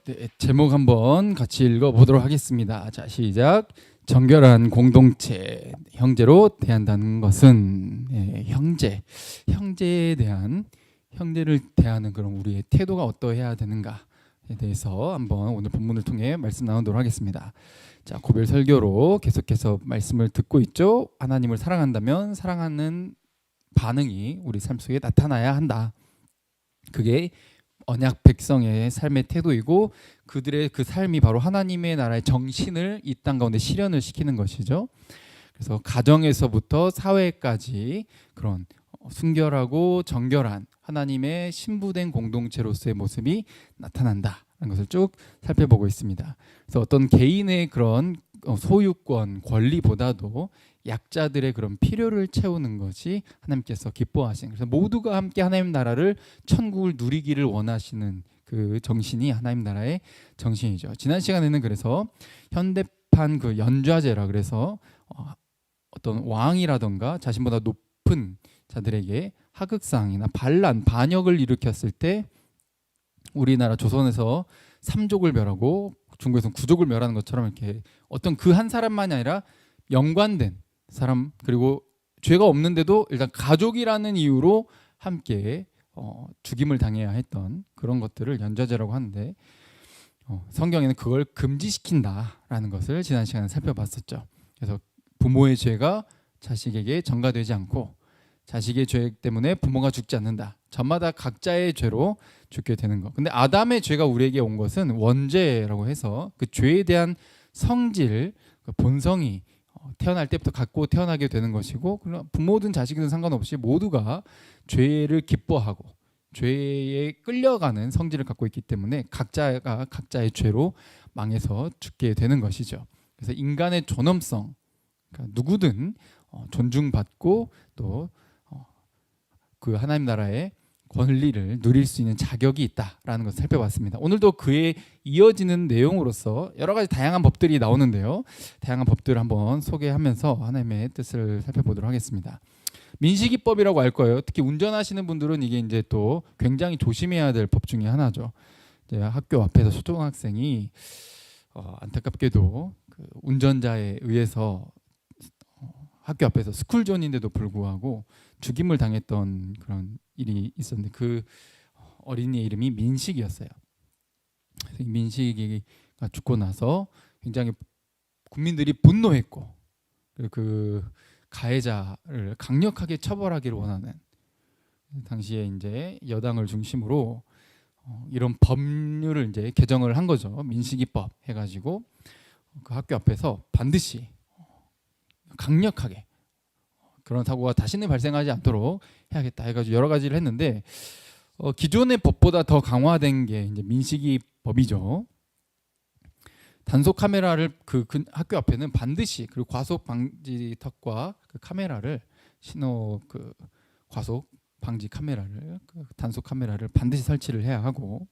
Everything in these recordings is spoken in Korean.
네, 제목 한번 같이 읽어보도록 하겠습니다. 자, 시작. 정결한 공동체, 형제로 대한다는 것은 형제에 대한 형제를 대하는 그런 우리의 태도가 어떠해야 되는가에 대해서 한번 오늘 본문을 통해 말씀 나누도록 하겠습니다. 자, 고별 설교로 계속해서 말씀을 듣고 있죠. 하나님을 사랑한다면 사랑하는 반응이 우리 삶 속에 나타나야 한다. 그게 언약 백성의 삶의 태도이고 그들의 그 삶이 바로 하나님의 나라의 정신을 이 땅 가운데 실현을 시키는 것이죠. 그래서 가정에서부터 사회까지 그런 순결하고 정결한 하나님의 신부된 공동체로서의 모습이 나타난다는 것을 쭉 살펴보고 있습니다. 그래서 어떤 개인의 그런 소유권, 권리보다도 약자들의 그런 필요를 채우는 것이 하나님께서 기뻐하시는, 그래서 모두가 함께 하나님 나라를, 천국을 누리기를 원하시는 그 정신이 하나님 나라의 정신이죠. 지난 시간에는 그래서 현대판 그 연좌제라 그래서 어떤 왕이라던가 자신보다 높은 자들에게 하극상이나 반란, 반역을 일으켰을 때 우리나라 조선에서 삼족을 멸하고 중국에서는 구족을 멸하는 것처럼 이렇게 어떤 그 한 사람만이 아니라 연관된 사람, 그리고 죄가 없는데도 일단 가족이라는 이유로 함께 죽임을 당해야 했던 그런 것들을 연좌제라고 하는데 성경에는 그걸 금지시킨다라는 것을 지난 시간에 살펴봤었죠. 그래서 부모의 죄가 자식에게 전가되지 않고 자식의 죄 때문에 부모가 죽지 않는다. 저마다 각자의 죄로 죽게 되는 것. 근데 아담의 죄가 우리에게 온 것은 원죄라고 해서 그 죄에 대한 성질, 그 본성이 태어날 때부터 갖고 태어나게 되는 것이고, 부모든 자식이든 상관없이 모두가 죄를 기뻐하고 죄에 끌려가는 성질을 갖고 있기 때문에 각자가 각자의 죄로 망해서 죽게 되는 것이죠. 그래서 인간의 존엄성, 그러니까 누구든 존중받고 또 그 하나님 나라의 권리를 누릴 수 있는 자격이 있다라는 것을 살펴봤습니다. 오늘도 그에 이어지는 내용으로서 여러 가지 다양한 법들이 나오는데요. 다양한 법들을 한번 소개하면서 하나님의 뜻을 살펴보도록 하겠습니다. 민식이법이라고 할 거예요. 특히 운전하시는 분들은 이게 이제 또 굉장히 조심해야 될 법 중에 하나죠. 이제 학교 앞에서 초등학생이 안타깝게도 그 운전자에 의해서 학교 앞에서 스쿨존인데도 불구하고 죽임을 당했던 그런 일이 있었는데 그 어린이의 이름이 민식이었어요. 그래서 민식이가 죽고 나서 굉장히 국민들이 분노했고 그 가해자를 강력하게 처벌하기를 원하는, 당시에 이제 여당을 중심으로 이런 법률을 이제 개정을 한 거죠. 민식이법 해가지고 그 학교 앞에서 반드시 강력하게 그런 사고가 다시는 발생하지 않도록 해야겠다 해가지고 여러 가지를 했는데 기존의 법보다 더 강화된 게 이제 민식이법이죠. 단속 카메라를 그 학교 앞에는 반드시, 그리고 과속 방지턱과 그 카메라를 그 과속 방지 카메라를, 그 단속 카메라를 반드시 설치를 해야 하고,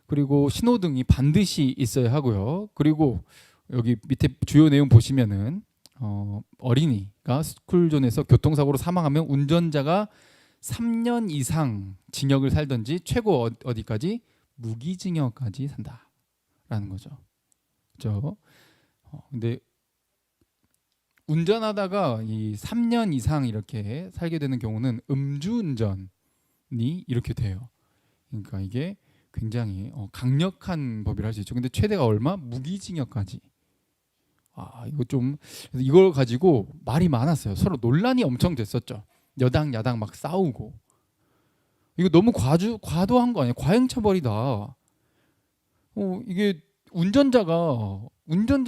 그리고 신호등이 반드시 있어야 하고요. 그리고 여기 밑에 주요 내용 보시면은 어린이가 스쿨존에서 교통사고로 사망하면 운전자가 3년 이상 징역을 살든지 최고 어디까지 무기징역까지 산다라는 거죠. 그렇죠? 근데 운전하다가 이 3년 이상 이렇게 살게 되는 경우는 음주운전이 이렇게 돼요. 그러니까 이게 굉장히 강력한 법이라 할 수 있죠. 근데 최대가 얼마? 무기징역까지. 이거 좀, 이걸 가지고 말이 많았어요. 서로 논란이 엄청 됐었죠. 여당 야당 막 싸우고, 이거 너무 과도한 거 아니야? 과잉처벌이다. 이게 운전자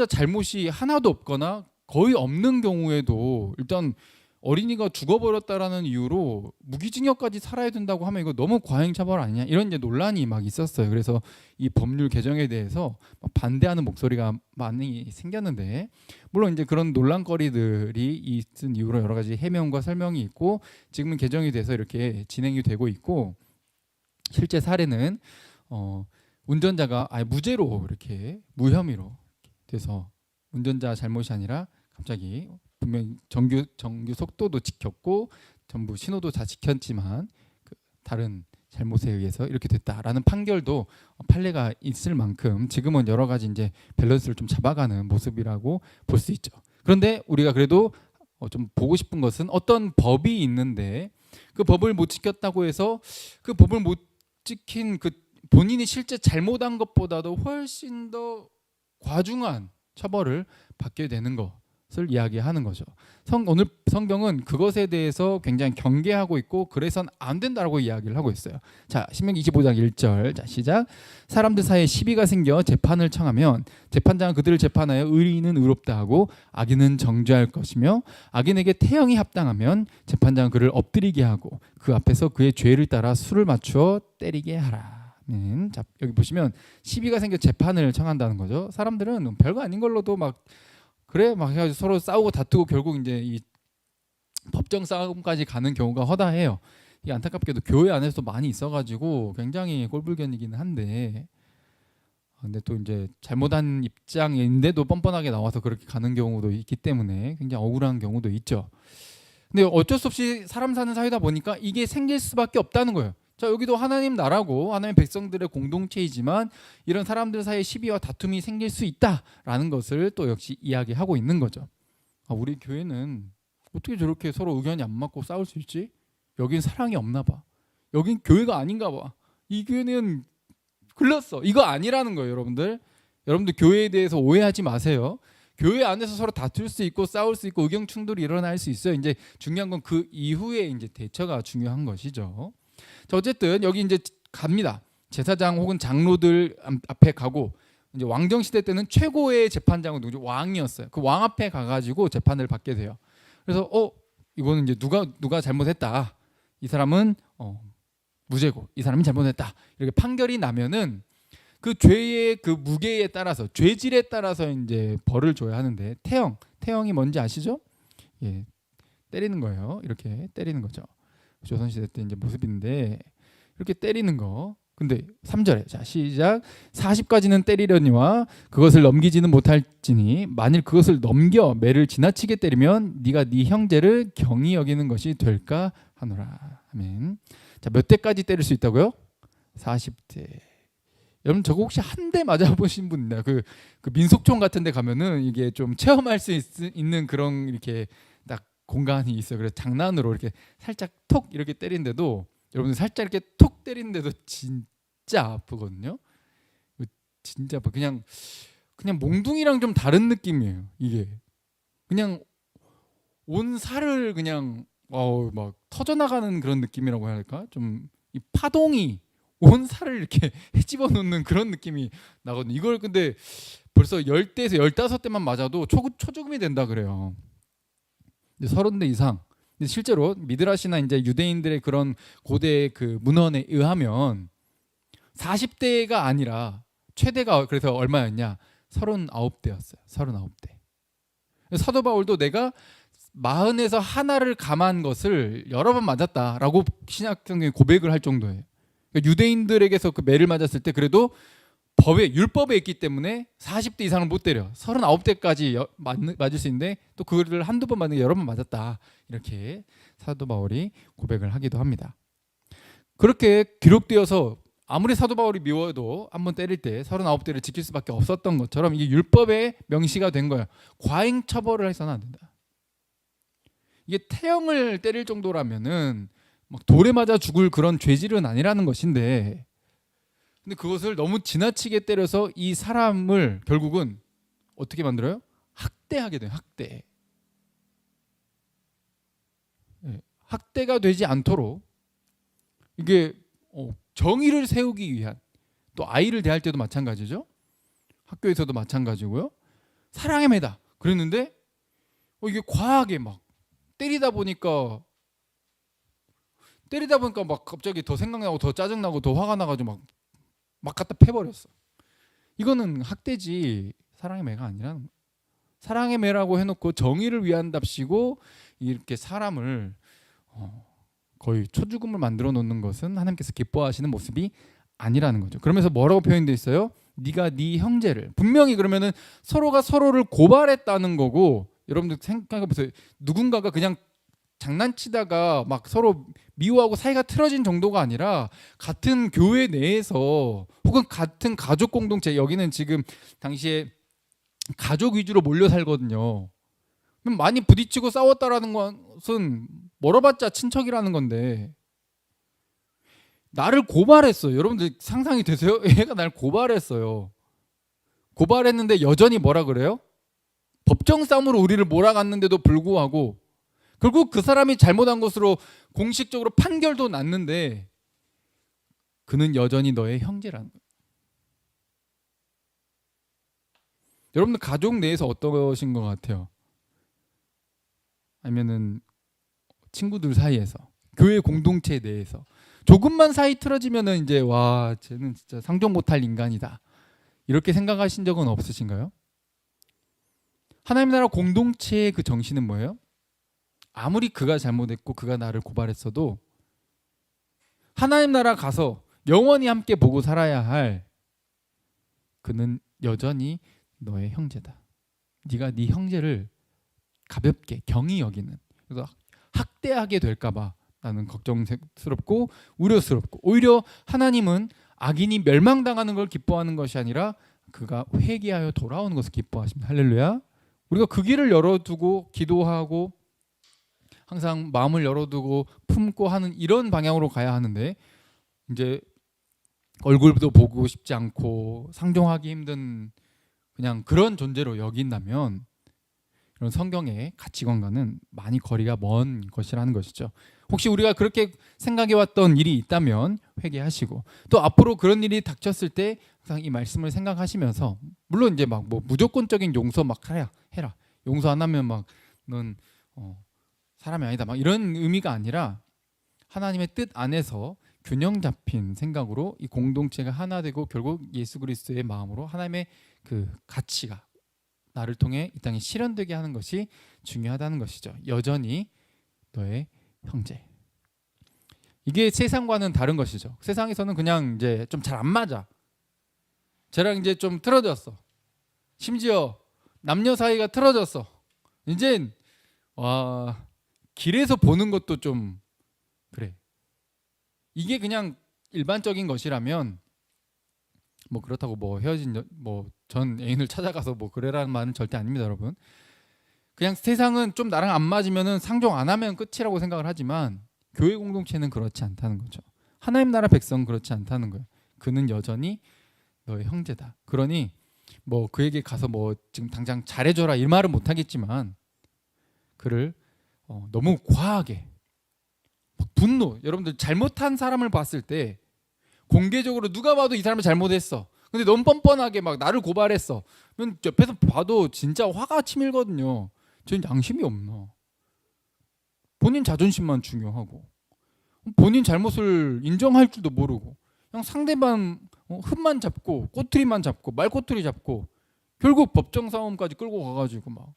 잘못이 하나도 없거나 거의 없는 경우에도 일단 어린이가 죽어버렸다라는 이유로 무기징역까지 살아야 된다고 하면 이거 너무 과잉처벌 아니냐, 이런 이제 논란이 막 있었어요. 그래서 이 법률 개정에 대해서 반대하는 목소리가 많이 생겼는데, 물론 이제 그런 논란거리들이 있은 이유로 여러 가지 해명과 설명이 있고 지금은 개정이 돼서 이렇게 진행이 되고 있고, 실제 사례는 운전자가 아예 무죄로 이렇게 무혐의로 돼서 운전자 잘못이 아니라 갑자기 분명히 정규 속도도 지켰고 전부 신호도 다 지켰지만 다른 잘못에 의해서 이렇게 됐다라는 판결도 판례가 있을 만큼 지금은 여러 가지 이제 밸런스를 좀 잡아가는 모습이라고 볼 수 있죠. 그런데 우리가 그래도 좀 보고 싶은 것은 어떤 법이 있는데 그 법을 못 지켰다고 해서 그 법을 못 지킨 그 본인이 실제 잘못한 것보다도 훨씬 더 과중한 처벌을 받게 되는 것을 이야기하는 거죠. 오늘 성경은 그것에 대해서 굉장히 경계하고 있고 그래서는 안 된다라고 이야기를 하고 있어요. 자, 신명기 25장 1절. 자, 시작. 사람들 사이에 시비가 생겨 재판을 청하면 재판장은 그들을 재판하여 의인은 의롭다 하고 악인은 정죄할 것이며 악인에게 태형이 합당하면 재판장은 그를 엎드리게 하고 그 앞에서 그의 죄를 따라 수를 맞추어 때리게 하라. 자, 여기 보시면 시비가 생겨 재판을 청한다는 거죠. 사람들은 별거 아닌 걸로도 막 그래 막 해가지고 서로 싸우고 다투고 결국 이제 이 법정 싸움까지 가는 경우가 허다해요. 이 안타깝게도 교회 안에서도 많이 있어가지고 굉장히 꼴불견이기는 한데, 근데 또 이제 잘못한 입장인데도 뻔뻔하게 나와서 그렇게 가는 경우도 있기 때문에 굉장히 억울한 경우도 있죠. 근데 어쩔 수 없이 사람 사는 사회다 보니까 이게 생길 수밖에 없다는 거예요. 자, 여기도 하나님 나라고 하나님 백성들의 공동체이지만 이런 사람들 사이에 시비와 다툼이 생길 수 있다라는 것을 또 역시 이야기하고 있는 거죠. 우리 교회는 어떻게 저렇게 서로 의견이 안 맞고 싸울 수 있지? 여긴 사랑이 없나 봐. 여긴 교회가 아닌가 봐. 이 교회는 글렀어. 이거 아니라는 거예요, 여러분들. 여러분들 교회에 대해서 오해하지 마세요. 교회 안에서 서로 다툴 수 있고 싸울 수 있고 의견 충돌이 일어날 수 있어요. 이제 중요한 건 그 이후에 이제 대처가 중요한 것이죠. 자, 어쨌든 여기 이제 갑니다. 제사장 혹은 장로들 앞에 가고, 이제 왕정 시대 때는 최고의 재판장은 누구죠? 왕이었어요. 그 왕 앞에 가가지고 재판을 받게 돼요. 그래서 이거는 이제 누가 잘못했다. 이 사람은 무죄고 이 사람이 잘못했다. 이렇게 판결이 나면은 그 죄의 그 무게에 따라서 죄질에 따라서 이제 벌을 줘야 하는데 태형이 뭔지 아시죠? 예, 때리는 거예요. 이렇게 때리는 거죠. 조선시대 때 이제 모습인데 이렇게 때리는 거. 근데 3절에 자 시작. 40까지는 때리려니와 그것을 넘기지는 못할지니 만일 그것을 넘겨 매를 지나치게 때리면 네가 네 형제를 경히 여기는 것이 될까 하노라. 아멘. 자, 몇 대까지 때릴 수 있다고요? 40대. 여러분 저거 혹시 한 대 맞아보신 분 있나요? 그 민속촌 같은 데 가면은 이게 좀 체험할 수 있는 그런 이렇게 딱 공간이 있어요. 그래서 장난으로 이렇게 살짝 톡 이렇게 때리는데도 여러분들 살짝 이렇게 톡 때리는데도 진짜 아프거든요. 진짜 아파. 그냥 몽둥이랑 좀 다른 느낌이에요. 이게 그냥 온 살을 그냥 막 터져나가는 그런 느낌이라고 해야 할까? 좀 이 파동이 온 살을 이렇게 헤집어 놓는 그런 느낌이 나거든요. 이걸 근데 벌써 10대에서 15대만 맞아도 초죽음이 된다 그래요. 30대 이상. 근데 실제로 미드라시나 이제 유대인들의 그런 고대 그 문헌에 의하면 40대가 아니라 최대가 그래서 얼마였냐? 39대였어요. 39대. 사도 바울도 내가 40에서 하나를 감한 것을 여러 번 맞았다라고 신약 성경에 고백을 할 정도예요. 그러니까 유대인들에게서 그 매를 맞았을 때 그래도 율법에 있기 때문에 40대 이상을 못 때려. 39대까지 맞을 수 있는데 또 그거를 한두 번 맞는 게 여러 번 맞았다. 이렇게 사도 바울이 고백을 하기도 합니다. 그렇게 기록되어서 아무리 사도 바울이 미워도 한번 때릴 때 39대를 지킬 수밖에 없었던 것처럼 이게 율법에 명시가 된 거예요. 과잉 처벌을 해서는 안 된다. 이게 태형을 때릴 정도라면은 막 돌에 맞아 죽을 그런 죄질은 아니라는 것인데, 근데 그것을 너무 지나치게 때려서 이 사람을 결국은 어떻게 만들어요? 학대하게 돼요. 학대. 네, 학대가 되지 않도록 이게 정의를 세우기 위한, 또 아이를 대할 때도 마찬가지죠. 학교에서도 마찬가지고요. 사랑의 매다 그랬는데 이게 과하게 막 때리다 보니까 막 갑자기 더 생각나고 더 짜증나고 더 화가 나가지고 막 갖다 패버렸어. 이거는 학대지 사랑의 매가 아니라는 거예요. 사랑의 매라고 해놓고 정의를 위한답시고 이렇게 사람을 거의 초죽음을 만들어 놓는 것은 하나님께서 기뻐하시는 모습이 아니라는 거죠. 그러면서 뭐라고 표현되어 있어요? 네가 네 형제를, 분명히 그러면은 서로가 서로를 고발했다는 거고, 여러분들 생각해 보세요. 누군가가 그냥 장난치다가 막 서로 미워하고 사이가 틀어진 정도가 아니라 같은 교회 내에서 혹은 같은 가족 공동체, 여기는 지금 당시에 가족 위주로 몰려 살거든요. 그럼 많이 부딪히고 싸웠다라는 것은 멀어봤자 친척이라는 건데, 나를 고발했어요. 여러분들 상상이 되세요? 얘가 날 고발했어요. 고발했는데 여전히 뭐라 그래요? 법정 싸움으로 우리를 몰아갔는데도 불구하고 결국 그 사람이 잘못한 것으로 공식적으로 판결도 났는데 그는 여전히 너의 형제라는 거예요. 여러분들 가족 내에서 어떠신 것 같아요? 아니면은 친구들 사이에서, 교회 공동체 내에서 조금만 사이 틀어지면은 이제 와, 쟤는 진짜 상종 못할 인간이다, 이렇게 생각하신 적은 없으신가요? 하나님 나라 공동체의 그 정신은 뭐예요? 아무리 그가 잘못했고 그가 나를 고발했어도 하나님 나라 가서 영원히 함께 보고 살아야 할 그는 여전히 너의 형제다. 네가 네 형제를 가볍게 경히 여기는, 그래서 학대하게 될까봐 나는 걱정스럽고 우려스럽고, 오히려 하나님은 악인이 멸망당하는 걸 기뻐하는 것이 아니라 그가 회개하여 돌아오는 것을 기뻐하십니다. 할렐루야. 우리가 그 길을 열어두고 기도하고 항상 마음을 열어두고 품고 하는 이런 방향으로 가야 하는데, 이제 얼굴도 보고 싶지 않고 상종하기 힘든 그냥 그런 존재로 여긴다면 이런 성경의 가치관과는 많이 거리가 먼 것이라는 것이죠. 혹시 우리가 그렇게 생각해왔던 일이 있다면 회개하시고, 또 앞으로 그런 일이 닥쳤을 때 항상 이 말씀을 생각하시면서, 물론 이제 막 뭐 무조건적인 용서 막 해라 용서 안 하면 막 넌 사람이 아니다 막 이런 의미가 아니라 하나님의 뜻 안에서 균형 잡힌 생각으로 이 공동체가 하나 되고 결국 예수 그리스도의 마음으로 하나님의 그 가치가 나를 통해 이 땅에 실현되게 하는 것이 중요하다는 것이죠. 여전히 너의 형제. 이게 세상과는 다른 것이죠. 세상에서는 그냥 이제 좀 잘 안 맞아, 쟤랑 이제 좀 틀어졌어, 심지어 남녀 사이가 틀어졌어, 이젠 와, 길에서 보는 것도 좀 그래. 이게 그냥 일반적인 것이라면 뭐 그렇다고 뭐 헤어진 뭐 전 애인을 찾아가서 뭐 그래라는 말은 절대 아닙니다, 여러분. 그냥 세상은 좀 나랑 안 맞으면은 상종 안 하면 끝이라고 생각을 하지만 교회 공동체는 그렇지 않다는 거죠. 하나님 나라 백성은 그렇지 않다는 거예요. 그는 여전히 너의 형제다. 그러니 뭐 그에게 가서 뭐 지금 당장 잘해줘라 이 말은 못하겠지만 그를 너무 과하게 분노, 여러분들 잘못한 사람을 봤을 때 공개적으로 누가 봐도 이 사람이 잘못했어, 근데 너무 뻔뻔하게 막 나를 고발했어, 그럼 옆에서 봐도 진짜 화가 치밀거든요. 쟤는 양심이 없나, 본인 자존심만 중요하고 본인 잘못을 인정할 줄도 모르고 그냥 상대방 흠만 잡고 꼬투리만 잡고 말꼬투리 잡고 결국 법정 싸움까지 끌고 가가지고 막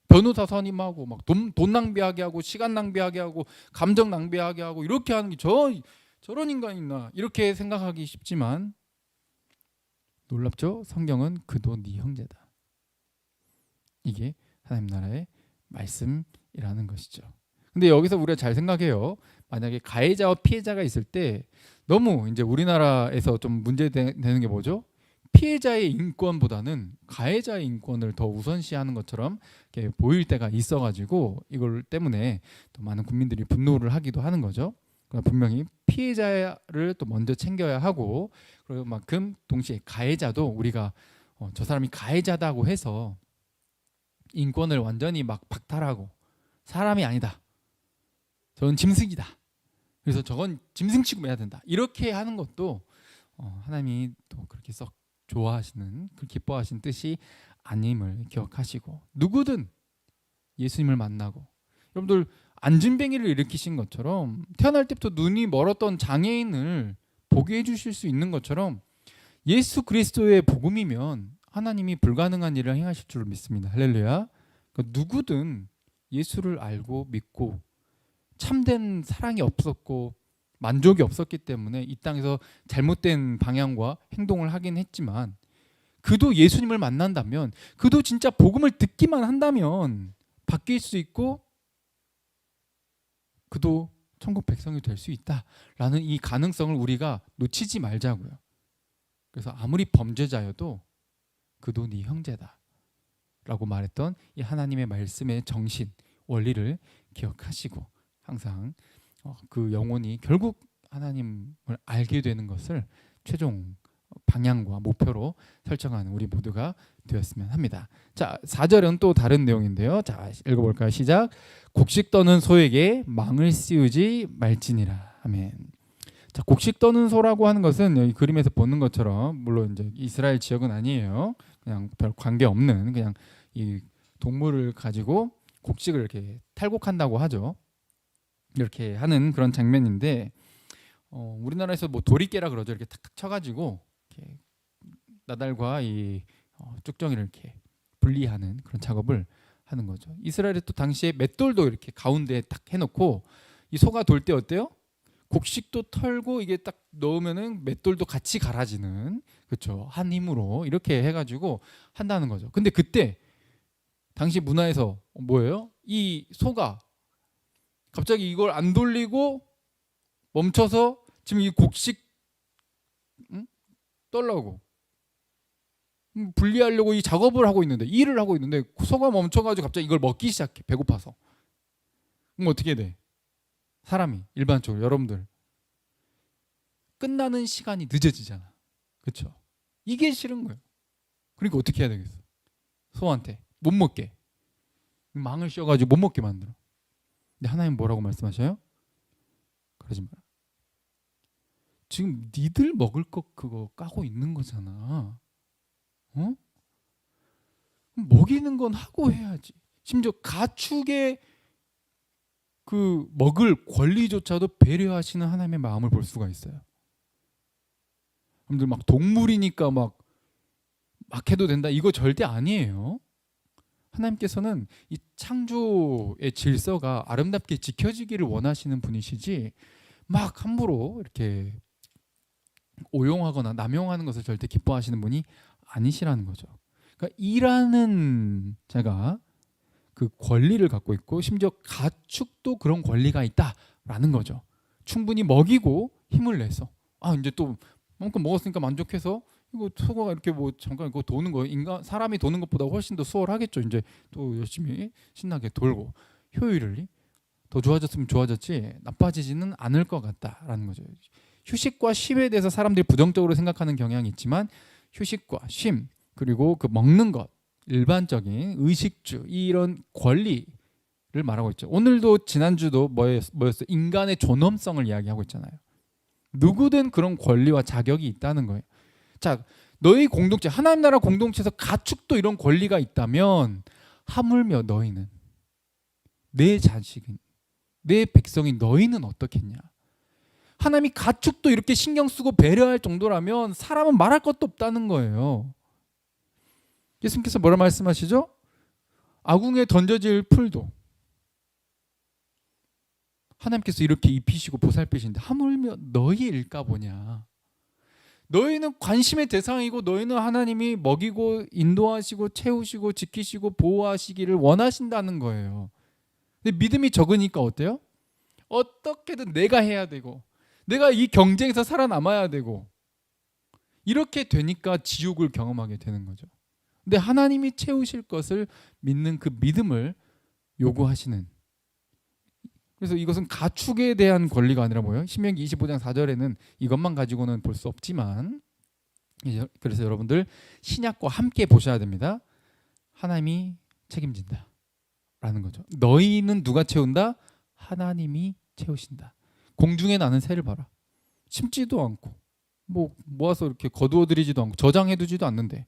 변호사 선임하고 막 돈 낭비하게 하고 시간 낭비하게 하고 감정 낭비하게 하고 이렇게 하는 게 저런 인간이 있나 이렇게 생각하기 쉽지만, 놀랍죠? 성경은 그도 네 형제다. 이게 하나님 나라의 말씀이라는 것이죠. 근데 여기서 우리가 잘 생각해요. 만약에 가해자와 피해자가 있을 때 너무 이제 우리나라에서 좀 문제되는 게 뭐죠? 피해자의 인권보다는 가해자의 인권을 더 우선시하는 것처럼 이렇게 보일 때가 있어가지고 이걸 때문에 또 많은 국민들이 분노를 하기도 하는 거죠. 그러나 분명히 피해자를 또 먼저 챙겨야 하고, 그만큼 동시에 가해자도 우리가 저 사람이 가해자다고 해서 인권을 완전히 막 박탈하고 사람이 아니다, 저건 짐승이다, 그래서 저건 짐승 취급해야 된다, 이렇게 하는 것도 하나님이 또 그렇게 썩 좋아하시는, 그 기뻐하시는 뜻이 아님을 기억하시고, 누구든 예수님을 만나고, 여러분들 안진뱅이를 일으키신 것처럼 태어날 때부터 눈이 멀었던 장애인을 보게 해주실 수 있는 것처럼 예수 그리스도의 복음이면 하나님이 불가능한 일을 행하실 줄 믿습니다. 할렐루야. 그러니까 누구든 예수를 알고 믿고 참된 사랑이 없었고 만족이 없었기 때문에 이 땅에서 잘못된 방향과 행동을 하긴 했지만, 그도 예수님을 만난다면, 그도 진짜 복음을 듣기만 한다면 바뀔 수 있고 그도 천국 백성이 될 수 있다라는 이 가능성을 우리가 놓치지 말자고요. 그래서 아무리 범죄자여도 그도 네 형제다 라고 말했던 이 하나님의 말씀의 정신, 원리를 기억하시고 항상 그 영혼이 결국 하나님을 알게 되는 것을 최종 방향과 목표로 설정하는 우리 모두가 되었으면 합니다. 자, 4절은 또 다른 내용인데요. 자, 읽어볼까요? 시작. 곡식 떠는 소에게 망을 씌우지 말지니라. 아멘. 자, 곡식 떠는 소라고 하는 것은 여기 그림에서 보는 것처럼 물론 이제 이스라엘 지역은 아니에요. 그냥 별 관계 없는 그냥 이 동물을 가지고 곡식을 이렇게 탈곡한다고 하죠. 이렇게 하는 그런 장면인데 우리나라에서 뭐 도리깨라 그러죠. 이렇게 탁탁 쳐가지고 이렇게 나달과 이 쭉정이를 이렇게 분리하는 그런 작업을 하는 거죠. 이스라엘에 또 당시에 맷돌도 이렇게 가운데에 딱 해놓고 이 소가 돌 때 어때요? 곡식도 털고 이게 딱 넣으면은 맷돌도 같이 갈아지는, 그렇죠? 한 힘으로 이렇게 해가지고 한다는 거죠. 근데 그때 당시 문화에서 뭐예요? 이 소가 갑자기 이걸 안 돌리고 멈춰서 지금 이 곡식 떨라고 분리하려고 이 작업을 하고 있는데, 일을 하고 있는데 소가 멈춰가지고 갑자기 이걸 먹기 시작해. 배고파서. 그럼 어떻게 돼? 사람이 일반적으로 여러분들 끝나는 시간이 늦어지잖아. 그렇죠? 이게 싫은 거예요. 그러니까 어떻게 해야 되겠어? 소한테 못 먹게 망을 씌워가지고 못 먹게 만들어. 근데 하나님 뭐라고 말씀하셔요? 그러지 마라. 지금 니들 먹을 것 그거 까고 있는 거잖아. 먹이는 건 하고 해야지. 심지어 가축의 그 먹을 권리조차도 배려하시는 하나님의 마음을 볼 수가 있어요. 여러분들 막 동물이니까 막 해도 된다 이거 절대 아니에요. 하나님께서는 이 창조의 질서가 아름답게 지켜지기를 원하시는 분이시지 막 함부로 이렇게 오용하거나 남용하는 것을 절대 기뻐하시는 분이 아니시라는 거죠. 그러니까 일하는 자가 그 권리를 갖고 있고 심지어 가축도 그런 권리가 있다라는 거죠. 충분히 먹이고 힘을 내서 이제 또 만큼 먹었으니까 만족해서 이거 소가 이렇게 뭐 잠깐 이거 도는 거 사람이 도는 것보다 훨씬 더 수월하겠죠. 이제 또 열심히 신나게 돌고 효율이 더 좋아졌으면 좋아졌지 나빠지지는 않을 것 같다라는 거죠. 휴식과 쉼에 대해서 사람들이 부정적으로 생각하는 경향이 있지만 휴식과 쉼 그리고 그 먹는 것 일반적인 의식주 이런 권리를 말하고 있죠. 오늘도 지난주도 뭐였어요? 인간의 존엄성을 이야기하고 있잖아요. 누구든 그런 권리와 자격이 있다는 거예요. 자, 너희 공동체 하나님 나라 공동체에서 가축도 이런 권리가 있다면 하물며 너희는 내 자식인 내 백성인 너희는 어떻겠냐? 하나님이 가축도 이렇게 신경 쓰고 배려할 정도라면 사람은 말할 것도 없다는 거예요. 예수님께서 뭐라 말씀하시죠? 아궁에 던져질 풀도 하나님께서 이렇게 입히시고 보살피시는데 하물며 너희 일까 보냐. 너희는 관심의 대상이고 너희는 하나님이 먹이고 인도하시고 채우시고 지키시고 보호하시기를 원하신다는 거예요. 근데 믿음이 적으니까 어때요? 어떻게든 내가 해야 되고 내가 이 경쟁에서 살아남아야 되고 이렇게 되니까 지옥을 경험하게 되는 거죠. 근데 하나님이 채우실 것을 믿는 그 믿음을 요구하시는, 그래서 이것은 가축에 대한 권리가 아니라 뭐예요? 신명기 25장 4절에는 이것만 가지고는 볼 수 없지만 그래서 여러분들 신약과 함께 보셔야 됩니다. 하나님이 책임진다 라는 거죠. 너희는 누가 채운다? 하나님이 채우신다. 공중에 나는 새를 봐라. 심지도 않고 뭐 모아서 이렇게 거두어들이지도 않고 저장해두지도 않는데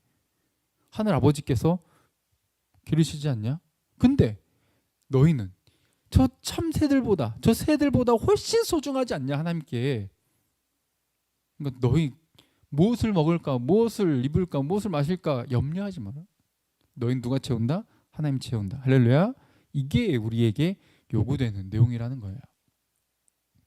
하늘 아버지께서 기르시지 않냐? 근데 너희는 저 참새들보다 저 새들보다 훨씬 소중하지 않냐 하나님께. 그러니까 너희 무엇을 먹을까 무엇을 입을까 무엇을 마실까 염려하지 마라. 너희는 누가 채운다? 하나님 채운다. 할렐루야. 이게 우리에게 요구되는 내용이라는 거예요.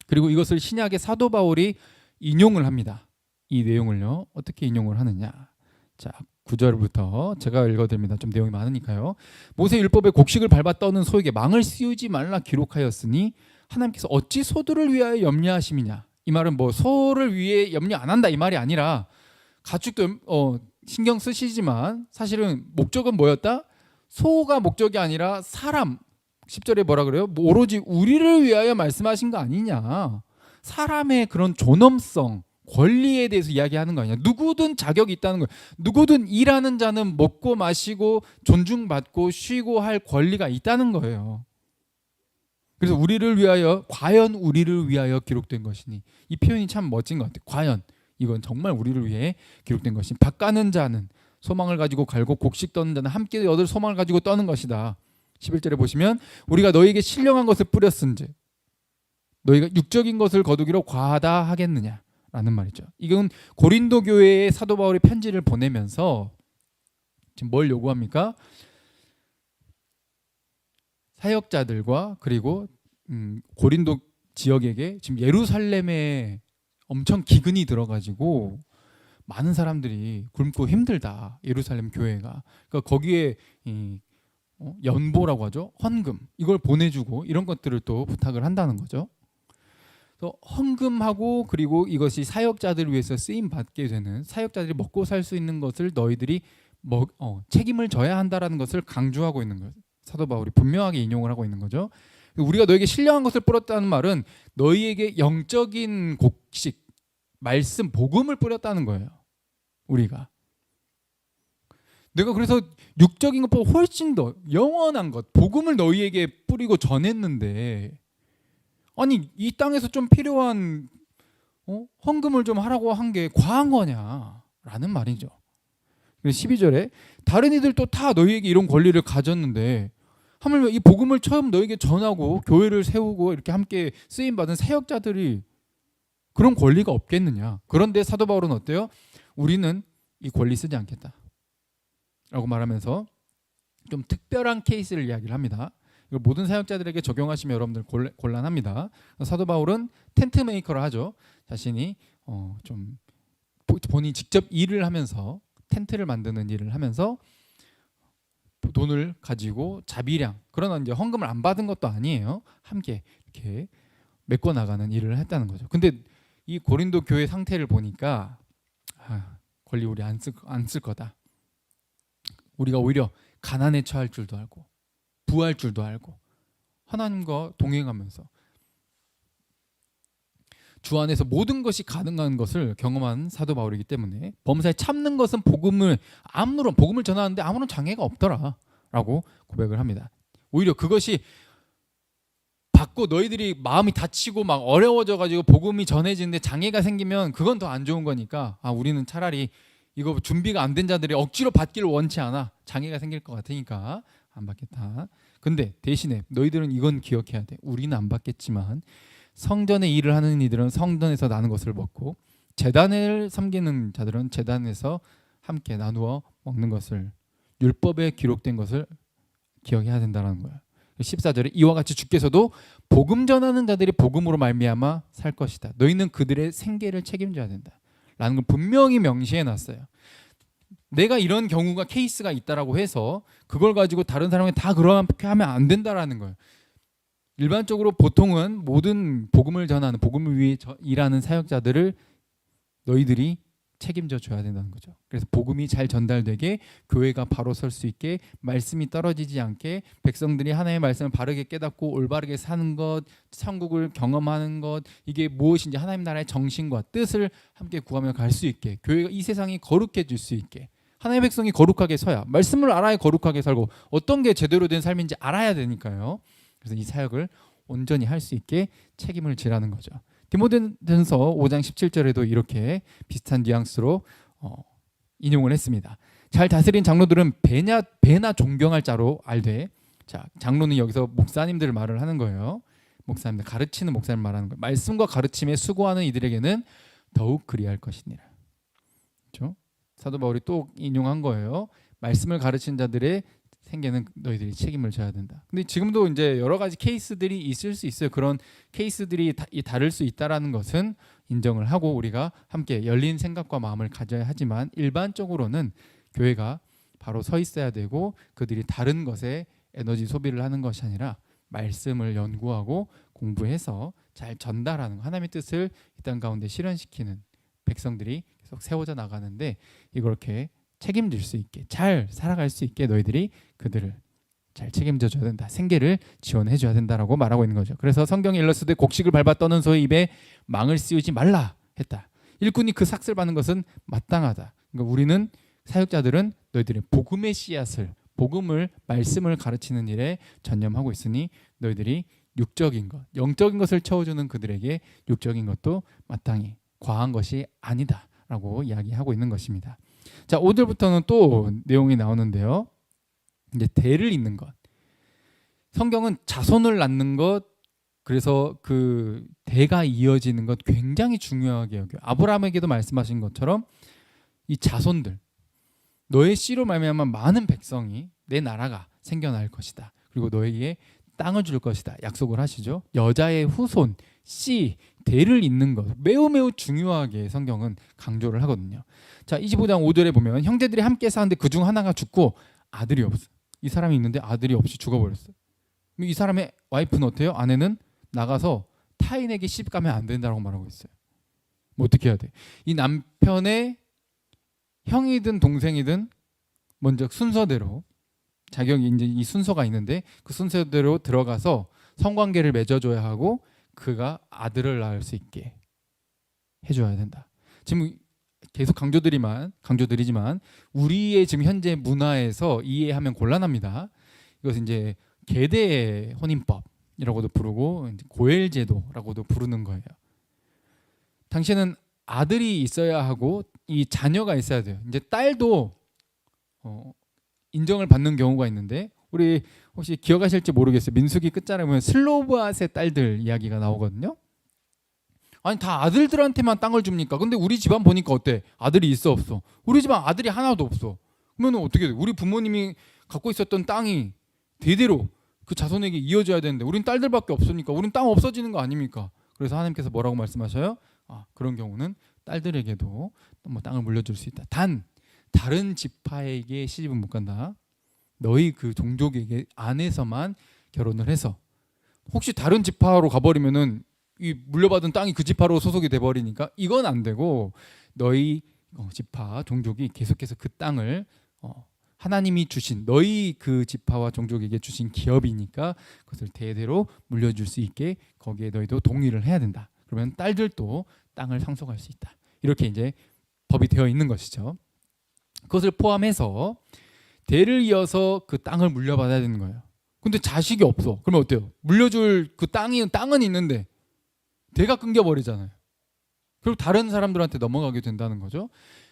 그리고 이것을 신약의 사도 바울이 인용을 합니다. 이 내용을요. 어떻게 인용을 하느냐. 자, 9절부터 제가 읽어드립니다. 좀 내용이 많으니까요. 모세 율법에 곡식을 밟아 떠는 소에게 망을 씌우지 말라 기록하였으니 하나님께서 어찌 소들을 위하여 염려하심이냐. 이 말은 뭐 소를 위해 염려 안 한다 이 말이 아니라 가축도 신경 쓰시지만 사실은 목적은 뭐였다? 소가 목적이 아니라 사람. 10절에 뭐라 그래요? 뭐 오로지 우리를 위하여 말씀하신 거 아니냐. 사람의 그런 존엄성, 권리에 대해서 이야기하는 거 아니냐. 누구든 자격이 있다는 거예요. 누구든 일하는 자는 먹고 마시고 존중받고 쉬고 할 권리가 있다는 거예요. 그래서 우리를 위하여, 과연 우리를 위하여 기록된 것이니, 이 표현이 참 멋진 것 같아요. 과연 이건 정말 우리를 위해 기록된 것이니, 밭 가는 자는 소망을 가지고 갈고 곡식 떠는 자는 함께 얻을 소망을 가지고 떠는 것이다. 11절에 보시면 우리가 너희에게 신령한 것을 뿌렸은즉 너희가 육적인 것을 거두기로 과하다 하겠느냐 라는 말이죠. 이건 고린도 교회에 사도 바울이 편지를 보내면서 지금 뭘 요구합니까? 사역자들과 그리고 고린도 지역에게 지금 예루살렘에 엄청 기근이 들어가지고 많은 사람들이 굶고 힘들다. 예루살렘 교회가. 그러니까 거기에 연보라고 하죠. 헌금 이걸 보내주고 이런 것들을 또 부탁을 한다는 거죠. 또 헌금하고 그리고 이것이 사역자들을 위해서 쓰임 받게 되는, 사역자들이 먹고 살 수 있는 것을 너희들이 책임을 져야 한다라는 것을 강조하고 있는 거예요. 사도 바울이 분명하게 인용을 하고 있는 거죠. 우리가 너에게 신령한 것을 뿌렸다는 말은 너희에게 영적인 곡식, 말씀, 복음을 뿌렸다는 거예요. 우리가. 내가 그래서 육적인 것보다 훨씬 더 영원한 것, 복음을 너희에게 뿌리고 전했는데, 아니 이 땅에서 좀 필요한 헌금을 좀 하라고 한 게 과한 거냐라는 말이죠. 12절에 다른 이들도 다 너희에게 이런 권리를 가졌는데 하물며 이 복음을 처음 너희에게 전하고 교회를 세우고 이렇게 함께 쓰임받은 사역자들이 그런 권리가 없겠느냐. 그런데 사도 바울은 어때요? 우리는 이 권리 쓰지 않겠다 라고 말하면서 좀 특별한 케이스를 이야기를 합니다. 이걸 모든 사역자들에게 적용하시면 여러분들 곤란합니다. 사도 바울은 텐트 메이커를 하죠. 자신이 좀 본인이 직접 일을 하면서 텐트를 만드는 일을 하면서 돈을 가지고 자비량, 그러나 이제 헌금을 안 받은 것도 아니에요. 함께 이렇게 메꿔 나가는 일을 했다는 거죠. 근데 이 고린도 교회 상태를 보니까 권리 우리 안 쓸 거다. 우리가 오히려 가난에 처할 줄도 알고 부할 줄도 알고 하나님과 동행하면서 주 안에서 모든 것이 가능한 것을 경험한 사도 바울이기 때문에 범사에 참는 것은 복음을 전하는데 아무런 장애가 없더라라고 고백을 합니다. 오히려 그것이 받고 너희들이 마음이 다치고 막 어려워져가지고 복음이 전해지는데 장애가 생기면 그건 더 안 좋은 거니까 우리는 차라리 이거 준비가 안 된 자들이 억지로 받기를 원치 않아. 장애가 생길 것 같으니까 안 받겠다. 근데 대신에 너희들은 이건 기억해야 돼. 우리는 안 받겠지만 성전에 일을 하는 이들은 성전에서 나는 것을 먹고 제단을 섬기는 자들은 제단에서 함께 나누어 먹는 것을, 율법에 기록된 것을 기억해야 된다는 거예요. 14절에 이와 같이 주께서도 복음 전하는 자들이 복음으로 말미암아 살 것이다. 너희는 그들의 생계를 책임져야 된다 라는 걸 분명히 명시해 놨어요. 내가 이런 경우가 케이스가 있다라고 해서 그걸 가지고 다른 사람이 다 그렇게 하면 안 된다라는 거예요. 일반적으로 보통은 모든 복음을 전하는, 복음을 위해 일하는 사역자들을 너희들이 책임져 줘야 된다는 거죠. 그래서 복음이 잘 전달되게, 교회가 바로 설 수 있게, 말씀이 떨어지지 않게, 백성들이 하나님의 말씀을 바르게 깨닫고 올바르게 사는 것, 천국을 경험하는 것, 이게 무엇인지 하나님 나라의 정신과 뜻을 함께 구하며 갈 수 있게, 교회가 이 세상이 거룩해질 수 있게, 하나님의 백성이 거룩하게 서야, 말씀을 알아야 거룩하게 살고 어떤 게 제대로 된 삶인지 알아야 되니까요. 그래서 이 사역을 온전히 할 수 있게 책임을 지라는 거죠. 디모데전서 5장 17절에도 이렇게 비슷한 뉘앙스로 인용을 했습니다. 잘 다스린 장로들은 배나 존경할 자로 알되. 자, 장로는 여기서 목사님들 말을 하는 거예요. 목사님들, 가르치는 목사님 말하는 거예요. 말씀과 가르침에 수고하는 이들에게는 더욱 그리할 것이니라. 그렇죠? 사도 바울이 또 인용한 거예요. 말씀을 가르치는 자들의 생계는 너희들이 책임을 져야 된다. 근데 지금도 이제 여러 가지 케이스들이 있을 수 있어요. 그런 케이스들이 다를 수 있다라는 것은 인정을 하고 우리가 함께 열린 생각과 마음을 가져야 하지만 일반적으로는 교회가 바로 서 있어야 되고 그들이 다른 것에 에너지 소비를 하는 것이 아니라 말씀을 연구하고 공부해서 잘 전달하는 하나님의 뜻을 이 땅 가운데 실현시키는 백성들이 계속 세워져 나가는데 이렇게 책임질 수 있게 잘 살아갈 수 있게 너희들이 그들을 잘 책임져 줘야 된다. 생계를 지원해 줘야 된다라고 말하고 있는 거죠. 그래서 성경에 일렀을 때 곡식을 밟아 떠는 소의 입에 망을 씌우지 말라 했다. 일꾼이 그 삭슬 받는 것은 마땅하다. 그러니까 우리는 사역자들은 너희들의 복음의 씨앗을 복음을 말씀을 가르치는 일에 전념하고 있으니 너희들이 육적인 것, 영적인 것을 채워주는 그들에게 육적인 것도 마땅히 과한 것이 아니다라고 이야기하고 있는 것입니다. 자, 오늘부터는 또 내용이 나오는데요. 이제 대를 잇는 것. 성경은 자손을 낳는 것, 그래서 그 대가 이어지는 것 굉장히 중요하게 여겨요. 아브라함에게도 말씀하신 것처럼 이 자손들, 너의 씨로 말미암아 많은 백성이 내 나라가 생겨날 것이다. 그리고 너에게 땅을 줄 것이다. 약속을 하시죠. 여자의 후손, 씨, 대를 잇는 것 매우 매우 중요하게 성경은 강조를 하거든요. 자, 25장 5절에 보면 형제들이 함께 사는데 그중 하나가 죽고 아들이 없어. 이 사람이 있는데 아들이 없이 죽어버렸어요. 이 사람의 와이프는 어때요? 아내는 나가서 타인에게 시집 가면 안 된다고 말하고 있어요. 뭐 어떻게 해야 돼? 이 남편의 형이든 동생이든 먼저 순서대로 자격이 이제 이 순서가 있는데 그 순서대로 들어가서 성관계를 맺어줘야 하고 그가 아들을 낳을 수 있게 해줘야 된다. 지금 계속 강조드리지만 우리의 지금 현재 문화에서 이해하면 곤란합니다. 이것은 이제 계대 혼인법이라고도 부르고 고엘제도라고도 부르는 거예요. 당신은 아들이 있어야 하고 이 자녀가 있어야 돼요. 이제 딸도 인정을 받는 경우가 있는데 우리 혹시 기억하실지 모르겠어요. 민수기 끝자락에 보면 슬로브앗의 딸들 이야기가 나오거든요. 아니 다 아들들한테만 땅을 줍니까? 근데 우리 집안 보니까 어때? 아들이 있어 없어? 우리 집안 아들이 하나도 없어. 그러면 어떻게 돼? 우리 부모님이 갖고 있었던 땅이 대대로 그 자손에게 이어져야 되는데 우린 딸들밖에 없으니까 우린 땅 없어지는 거 아닙니까? 그래서 하나님께서 뭐라고 말씀하셔요? 그런 경우는 딸들에게도 뭐 땅을 물려줄 수 있다. 단 다른 지파에게 시집은 못 간다. 너희 그 종족에게 안에서만 결혼을 해서 혹시 다른 지파로 가버리면은 이 물려받은 땅이 그 지파로 소속이 돼버리니까 이건 안 되고 너희 지파 종족이 계속해서 그 땅을 하나님이 주신 너희 그 지파와 종족에게 주신 기업이니까 그것을 대대로 물려줄 수 있게 거기에 너희도 동의를 해야 된다. 그러면 딸들도 땅을 상속할 수 있다. 이렇게 이제 법이 되어 있는 것이죠. 그것을 포함해서 대를 이어서 그 땅을 물려받아야 되는 거예요. 근데 자식이 없어. 그러면 어때요? 물려줄 그 땅은 있는데 대가 끊겨버리잖아요. 그리고 다른 사람들한테 넘어가게 된다는 거죠.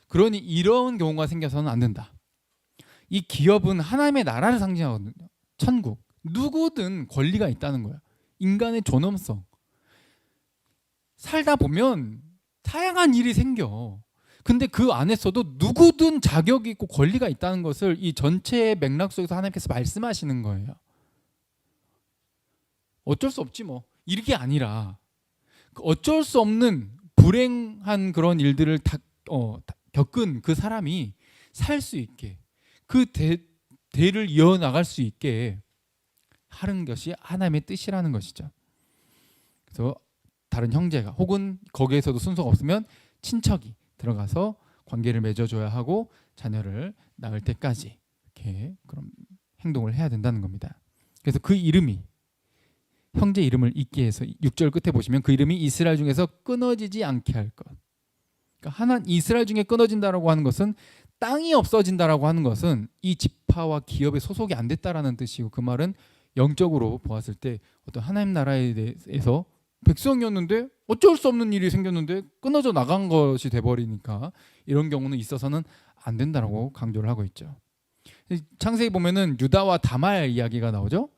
그러니 이런 경우가 생겨서는 안 된다. 이 기업은 하나님의 나라를 상징하거든요. 천국. 누구든 권리가 있다는 거예요. 인간의 존엄성. 살다 보면 다양한 일이 생겨. 근데 그 안에서도 누구든 자격이 있고 권리가 있다는 것을 이 전체의 맥락 속에서 하나님께서 말씀하시는 거예요. 어쩔 수 없지 뭐. 이게 아니라 어쩔 수 없는 불행한 그런 일들을 겪은 그 사람이 살 수 있게 그 대를 이어나갈 수 있게 하는 것이 하나님의 뜻이라는 것이죠. 그래서 다른 형제가 혹은 거기에서도 순서가 없으면 친척이 들어가서 관계를 맺어줘야 하고 자녀를 낳을 때까지 이렇게 그런 행동을 해야 된다는 겁니다. 그래서 그 이름이 형제 이름을 잊게 해서 6절 끝에 보시면 그 이름이 이스라엘 중에서 끊어지지 않게 할 것. 그러니까 이스라엘 중에 끊어진다라고 하는 것은 땅이 없어진다라고 하는 것은 이 지파와 기업에 소속이 안 됐다라는 뜻이고 그 말은 영적으로 보았을 때 어떤 하나님 나라에 대해서 백성이었는데 어쩔 수 없는 일이 생겼는데 끊어져 나간 것이 돼버리니까 이런 경우는 있어서는 안 된다라고 강조를 하고 있죠. 창세기 보면은 유다와 다말 이야기가 나오죠.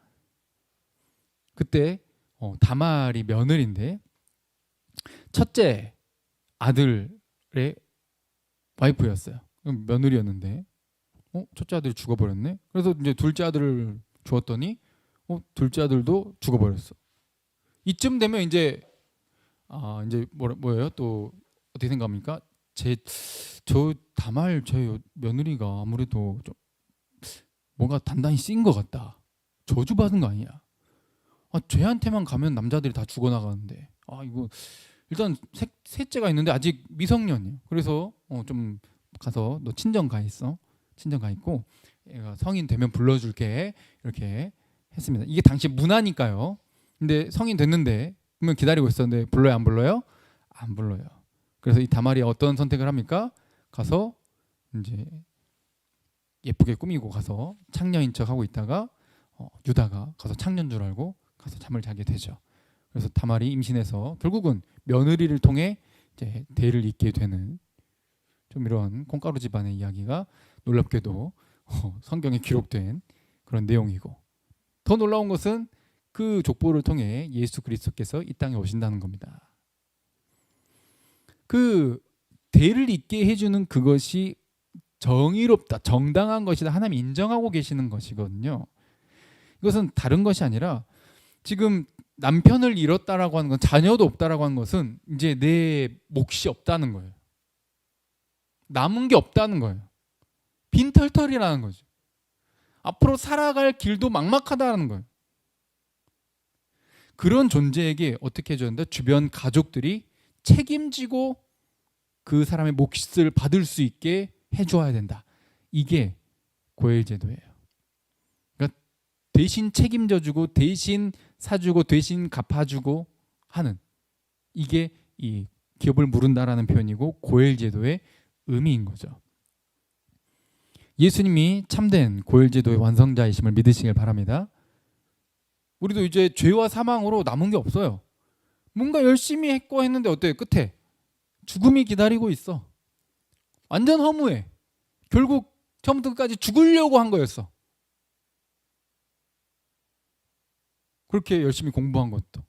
그때 다말이 며느리인데 첫째 아들의 와이프였어요. 며느리였는데 첫째 아들이 죽어버렸네. 그래서 이제 둘째 아들을 주었더니 둘째 아들도 죽어버렸어. 이쯤 되면 이제 뭐예요? 또 어떻게 생각합니까? 저 다말 제 며느리가 아무래도 좀 뭔가 단단히 쓰인 것 같다. 저주받은 거 아니야? 쟤한테만 가면 남자들이 다 죽어나가는데 이거 일단 셋째가 있는데 아직 미성년이에요. 그래서 좀 가서 너 친정 가 있어. 친정 가 있고 얘가 성인 되면 불러줄게 이렇게 했습니다. 이게 당시 문화니까요. 근데 성인 됐는데 그러면 기다리고 있었는데 불러요 안 불러요? 안 불러요. 그래서 이 다말이 어떤 선택을 합니까? 가서 이제 예쁘게 꾸미고 가서 창녀인 척 하고 있다가 유다가 가서 창녀인 줄 알고 가서 잠을 자게 되죠. 그래서 다말이 임신해서 결국은 며느리를 통해 이제 대를 잇게 되는 좀 이런 콩가루 집안의 이야기가 놀랍게도 성경에 기록된 그런 내용이고, 더 놀라운 것은 그 족보를 통해 예수 그리스도께서 이 땅에 오신다는 겁니다. 그 대를 잇게 해주는 그것이 정의롭다, 정당한 것이다, 하나님 인정하고 계시는 것이거든요. 이것은 다른 것이 아니라 지금 남편을 잃었다라고 하는 건, 자녀도 없다라고 하는 것은 이제 내 몫이 없다는 거예요. 남은 게 없다는 거예요. 빈털털이라는 거죠. 앞으로 살아갈 길도 막막하다는 거예요. 그런 존재에게 어떻게 해줘야 된다? 주변 가족들이 책임지고 그 사람의 몫을 받을 수 있게 해줘야 된다. 이게 고엘제도예요. 그러니까 대신 책임져주고 대신 사주고 대신 갚아주고 하는, 이게 이 기업을 무른다라는 표현이고 고엘제도의 의미인 거죠. 예수님이 참된 고엘제도의 완성자이심을 믿으시길 바랍니다. 우리도 이제 죄와 사망으로 남은 게 없어요. 뭔가 열심히 했고 했는데 어때요? 끝에 죽음이 기다리고 있어. 완전 허무해. 결국 처음부터 끝까지 죽으려고 한 거였어. 그렇게 열심히 공부한 것도,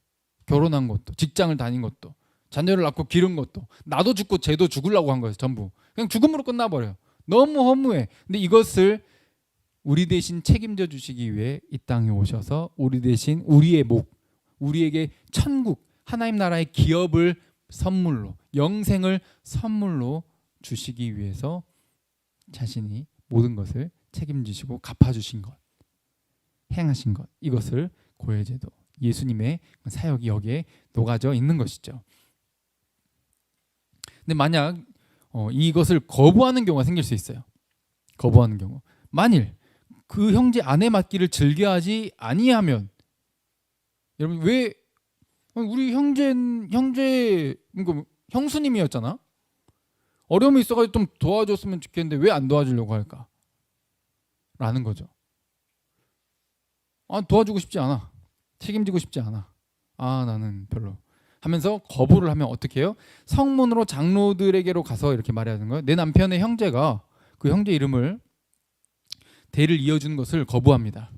결혼한 것도, 직장을 다닌 것도, 자녀를 낳고 기른 것도, 나도 죽고 쟤도 죽으려고 한 거예요. 전부 그냥 죽음으로 끝나버려요. 너무 허무해. 근데 이것을 우리 대신 책임져 주시기 위해 이 땅에 오셔서 우리 대신 우리의 목, 우리에게 천국, 하나님 나라의 기업을 선물로, 영생을 선물로 주시기 위해서 자신이 모든 것을 책임지시고 갚아주신 것, 행하신 것, 이것을 고엘제도, 예수님의 사역이 여기에 녹아져 있는 것이죠. 근데 만약 이것을 거부하는 경우가 생길 수 있어요. 거부하는 경우, 만일 그 형제 아내 맞기를 즐겨하지 아니하면, 여러분 왜 우리 형제 그러니까 형수님이었잖아. 어려움이 있어가지고 좀 도와줬으면 좋겠는데 왜 안 도와주려고 할까? 라는 거죠. 도와주고 싶지 않아. 책임지고 싶지 않아. 나는 별로. 하면서 거부를 하면 어떻게 해요? 성문으로 장로들에게로 가서 이렇게 말해야 하는 거예요. 내 남편의 형제가 그 형제 이름을, 대를 이어주는 것을 거부합니다.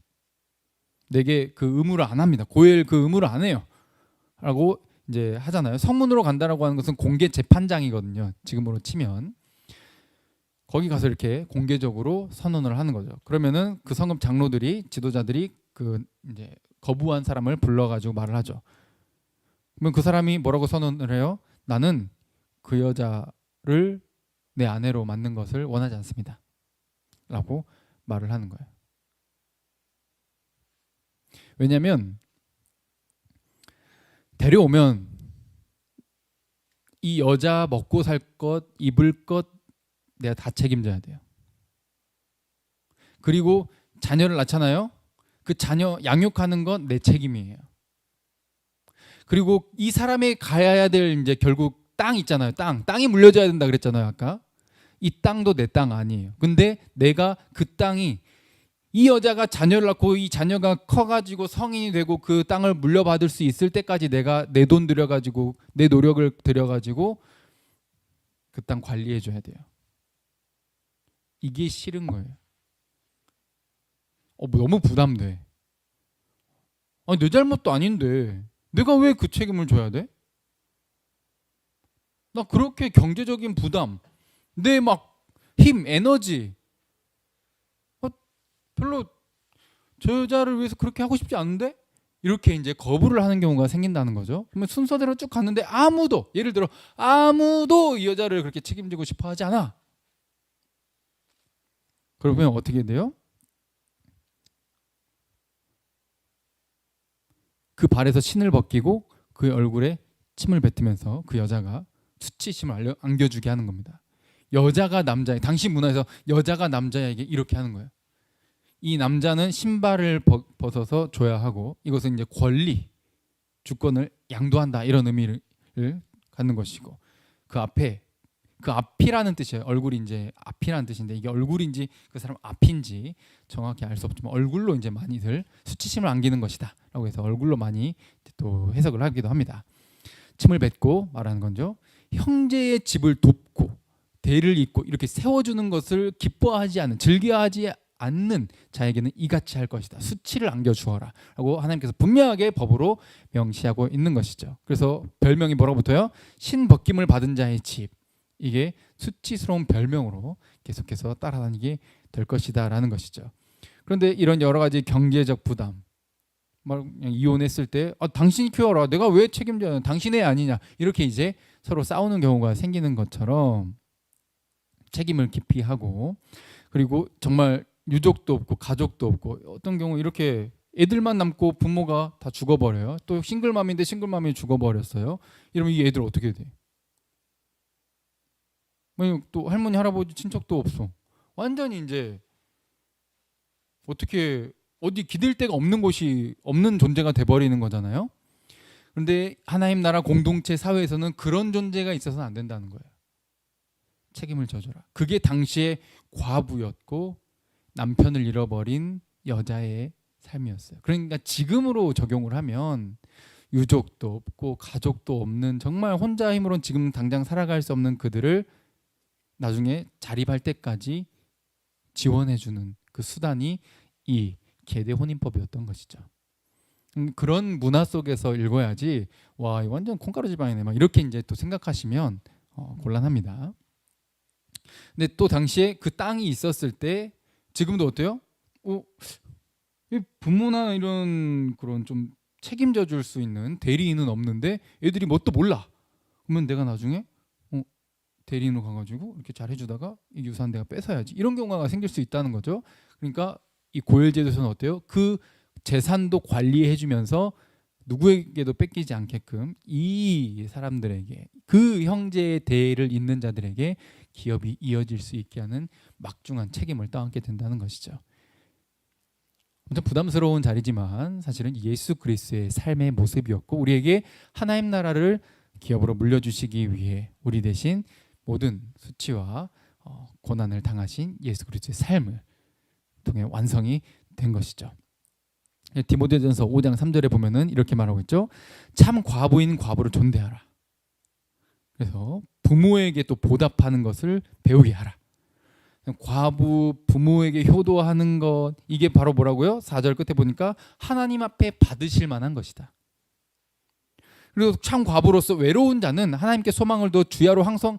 내게 그 의무를 안 합니다. 고엘 그 의무를 안 해요. 라고 이제 하잖아요. 성문으로 간다라고 하는 것은 공개 재판장이거든요. 지금으로 치면 거기 가서 이렇게 공개적으로 선언을 하는 거죠. 그러면은 그 성읍 장로들이, 지도자들이 그 이제 거부한 사람을 불러가지고 말을 하죠. 그러면 그 사람이 뭐라고 선언을 해요? 나는 그 여자를 내 아내로 맞는 것을 원하지 않습니다. 라고 말을 하는 거예요. 왜냐하면 데려오면 이 여자 먹고 살 것, 입을 것 내가 다 책임져야 돼요. 그리고 자녀를 낳잖아요. 그 자녀 양육하는 건 내 책임이에요. 그리고 이 사람이 가야 될 이제 결국 땅 있잖아요. 땅이 물려줘야 된다 그랬잖아요. 아까 이 땅도 내 땅 아니에요. 근데 내가 그 땅이, 이 여자가 자녀를 낳고 이 자녀가 커가지고 성인이 되고 그 땅을 물려받을 수 있을 때까지 내가 내 돈 들여가지고 내 노력을 들여가지고 그 땅 관리해줘야 돼요. 이게 싫은 거예요. 너무 부담돼. 내 잘못도 아닌데 내가 왜 그 책임을 져야 돼? 나 그렇게 경제적인 부담, 내 막 힘, 에너지, 별로 저 여자를 위해서 그렇게 하고 싶지 않은데? 이렇게 이제 거부를 하는 경우가 생긴다는 거죠. 그러면 순서대로 쭉 갔는데 아무도, 예를 들어 아무도 이 여자를 그렇게 책임지고 싶어 하지 않아. 그러면 어떻게 돼요? 그 발에서 신을 벗기고 그의 얼굴에 침을 뱉으면서 그 여자가 수치심을 안겨주게 하는 겁니다. 여자가 남자에, 당시 문화에서 여자가 남자에게 이렇게 하는 거예요. 이 남자는 신발을 벗어서 줘야 하고, 이것은 이제 권리, 주권을 양도한다 이런 의미를 갖는 것이고, 그 앞에, 그 앞이라는 뜻이에요. 얼굴이 이제 앞이라는 뜻인데, 이게 얼굴인지 그 사람 앞인지 정확히 알 수 없지만 얼굴로 이제 많이들 수치심을 안기는 것이다라고 해서 얼굴로 많이 또 해석을 하기도 합니다. 침을 뱉고 말하는 건죠. 형제의 집을 돕고 대를 잇고 이렇게 세워주는 것을 기뻐하지 않는, 즐겨하지 않는 자에게는 이같이 할 것이다. 수치를 안겨주어라 라고 하나님께서 분명하게 법으로 명시하고 있는 것이죠. 그래서 별명이 뭐라고 붙어요? 신벗김을 받은 자의 집. 이게 수치스러운 별명으로 계속해서 따라다니게 될 것이다 라는 것이죠. 그런데 이런 여러 가지 경제적 부담, 이혼했을 때 당신이 키워라, 내가 왜 책임져야, 당신의 아니냐, 이렇게 이제 서로 싸우는 경우가 생기는 것처럼 책임을 깊이 하고, 그리고 정말 유족도 없고 가족도 없고, 어떤 경우 이렇게 애들만 남고 부모가 다 죽어버려요. 또 싱글맘인데 싱글맘이 죽어버렸어요. 이러면 이 애들 어떻게 돼? 또 할머니 할아버지 친척도 없어. 완전히 이제 어떻게 어디 기댈 데가 없는 곳이, 없는 존재가 돼버리는 거잖아요. 그런데 하나님 나라 공동체 사회에서는 그런 존재가 있어서는 안 된다는 거예요. 책임을 져줘라. 그게 당시에 과부였고 남편을 잃어버린 여자의 삶이었어요. 그러니까 지금으로 적용을 하면 유족도 없고 가족도 없는, 정말 혼자 힘으로는 지금 당장 살아갈 수 없는 그들을 나중에 자립할 때까지 지원해주는 그 수단이 이 계대 혼인법이었던 것이죠. 그런 문화 속에서 읽어야지, 와, 완전 콩가루 지방이네, 막 이렇게 이제 또 생각하시면 곤란합니다. 근데 또 당시에 그 땅이 있었을 때, 지금도 어때요? 부모나 이런 그런 좀 책임져 줄 수 있는 대리인은 없는데 애들이 뭣도 몰라. 그러면 내가 나중에 대리인으로 가가지고 이렇게 잘 해주다가 이 유산 내가 뺏어야지, 이런 경우가 생길 수 있다는 거죠. 그러니까 이 고열제도에서는 어때요? 그 재산도 관리해주면서 누구에게도 뺏기지 않게끔 이 사람들에게, 그 형제의 대를 잇는 자들에게 기업이 이어질 수 있게 하는 막중한 책임을 떠안게 된다는 것이죠. 엄청 부담스러운 자리지만 사실은 예수 그리스도의 삶의 모습이었고, 우리에게 하나님 나라를 기업으로 물려주시기 위해 우리 대신 모든 수치와 고난을 당하신 예수 그리스도의 삶을 통해 완성이 된 것이죠. 디모데전서 5장 3절에 보면은 이렇게 말하고 있죠. 참 과부인 과부를 존대하라. 그래서 부모에게 또 보답하는 것을 배우게 하라. 과부 부모에게 효도하는 것, 이게 바로 뭐라고요? 4절 끝에 보니까 하나님 앞에 받으실 만한 것이다. 그리고 참 과부로서 외로운 자는 하나님께 소망을 둬 주야로 항상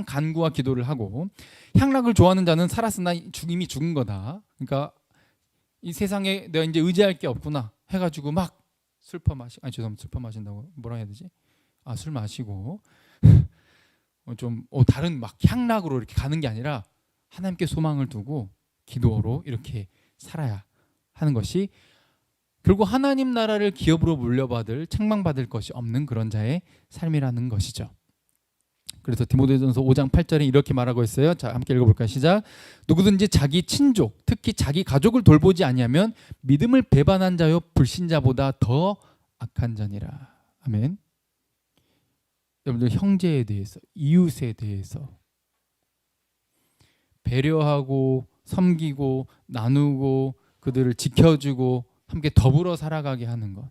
간구와 기도를 하고, 향락을 좋아하는 자는 살았으나 이미 죽은 거다. 그러니까 이 세상에 내가 이제 의지할 게 없구나 해가지고 막 술퍼 마신다고 뭐라 해야 되지? 술 마시고 좀 다른 막 향락으로 이렇게 가는 게 아니라 하나님께 소망을 두고 기도로 이렇게 살아야 하는 것이, 결국 하나님 나라를 기업으로 물려받을, 책망받을 것이 없는 그런 자의 삶이라는 것이죠. 그래서 디모데전서 5장 8절에 이렇게 말하고 있어요. 자, 함께 읽어볼까요? 시작. 누구든지 자기 친족, 특히 자기 가족을 돌보지 아니하면 믿음을 배반한 자요 불신자보다 더 악한 자니라. 아멘. 여러분들, 형제에 대해서, 이웃에 대해서 배려하고 섬기고 나누고 그들을 지켜주고 함께 더불어 살아가게 하는 것,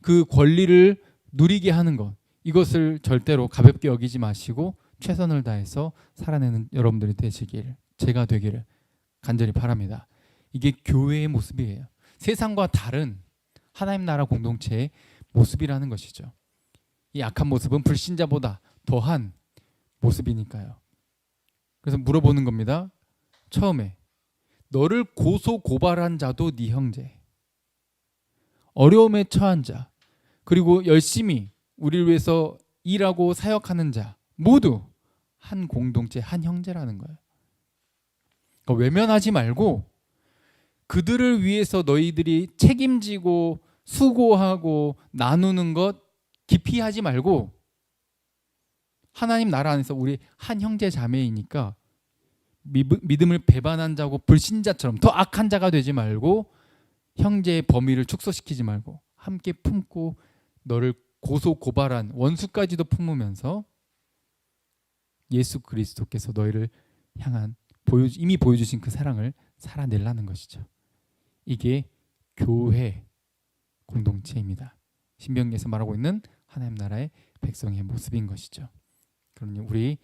그 권리를 누리게 하는 것, 이것을 절대로 가볍게 여기지 마시고 최선을 다해서 살아내는 여러분들이 되시길, 제가 되기를 간절히 바랍니다. 이게 교회의 모습이에요. 세상과 다른 하나님 나라 공동체의 모습이라는 것이죠. 이 악한 모습은 불신자보다 더한 모습이니까요. 그래서 물어보는 겁니다. 처음에 너를 고소 고발한 자도 네 형제, 어려움에 처한 자, 그리고 열심히 우리를 위해서 일하고 사역하는 자 모두 한 공동체, 한 형제라는 거예요. 그러니까 외면하지 말고 그들을 위해서 너희들이 책임지고 수고하고 나누는 것 기피하지 말고 하나님 나라 안에서 우리 한 형제 자매이니까 믿음을 배반한 자고 불신자처럼 더 악한 자가 되지 말고 형제의 범위를 축소시키지 말고 함께 품고 너를 고소 고발한 원수까지도 품으면서 예수 그리스도께서 너희를 향한 이미 보여주신 그 사랑을 살아내려는 것이죠. 이게 교회 공동체입니다. 신명기에서 말하고 있는 하나님 나라의 백성의 모습인 것이죠. 그러니 우리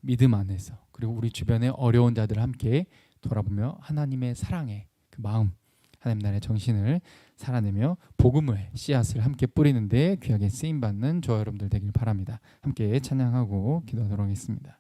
믿음 안에서 그리고 우리 주변의 어려운 자들을 함께 돌아보며 하나님의 사랑의 그 마음, 하나님 나라의 정신을 살아내며 복음의 씨앗을 함께 뿌리는 데 귀하게 쓰임받는 저와 여러분들 되길 바랍니다. 함께 찬양하고 기도하도록 하겠습니다.